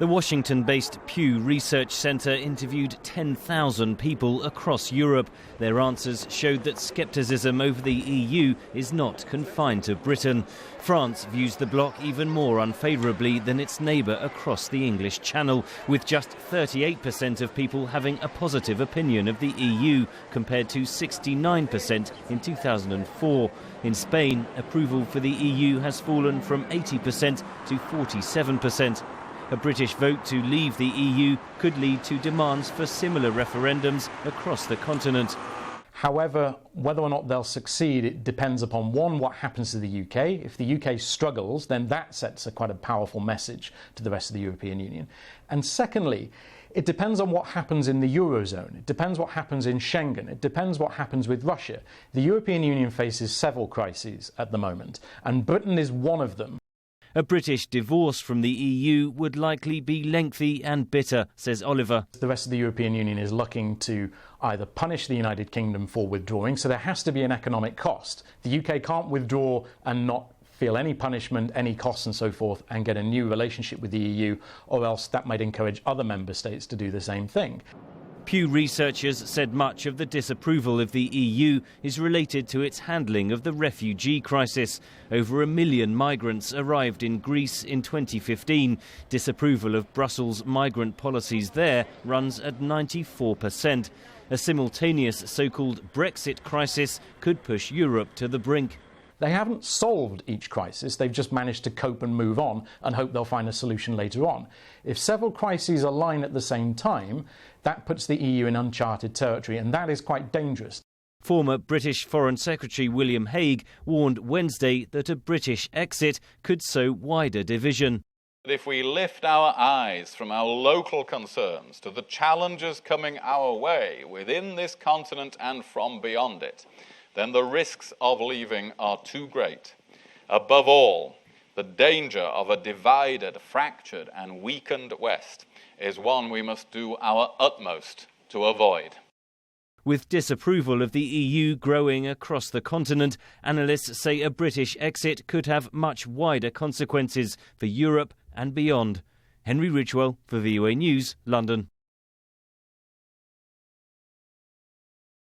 The Washington-based Pew Research Center interviewed 10,000 people across Europe. Their answers showed that scepticism over the EU is not confined to Britain. France views the bloc even more unfavourably than its neighbour across the English Channel, with just 38% of people having a positive opinion of the EU, compared to 69% in 2004. In Spain, approval for the EU has fallen from 80% to 47%. A British vote to leave the EU could lead to demands for similar referendums across the continent. However, whether or not they'll succeed, it depends upon, one, what happens to the UK. If the UK struggles, then that sets quite a powerful message to the rest of the European Union. And secondly, it depends on what happens in the Eurozone. It depends what happens in Schengen. It depends what happens with Russia. The European Union faces several crises at the moment, and Britain is one of them. A British divorce from the EU would likely be lengthy and bitter, says Oliver. The rest of the European Union is looking to either punish the United Kingdom for withdrawing, so there has to be an economic cost. The UK can't withdraw and not feel any punishment, any costs and so forth, and get a new relationship with the EU, or else that might encourage other member states to do the same thing. Pew researchers said much of the disapproval of the EU is related to its handling of the refugee crisis. Over 1 million migrants arrived in Greece in 2015. Disapproval of Brussels' migrant policies there runs at 94%. A simultaneous so-called Brexit crisis could push Europe to the brink. They haven't solved each crisis, they've just managed to cope and move on and hope they'll find a solution later on. If several crises align at the same time, that puts the EU in uncharted territory, and that is quite dangerous. Former British Foreign Secretary William Hague warned Wednesday that a British exit could sow wider division. If we lift our eyes from our local concerns to the challenges coming our way within this continent and from beyond it, then the risks of leaving are too great. Above all, the danger of a divided, fractured and weakened West is one we must do our utmost to avoid. With disapproval of the EU growing across the continent, analysts say a British exit could have much wider consequences for Europe and beyond. Henry Ridgwell for VOA News, London.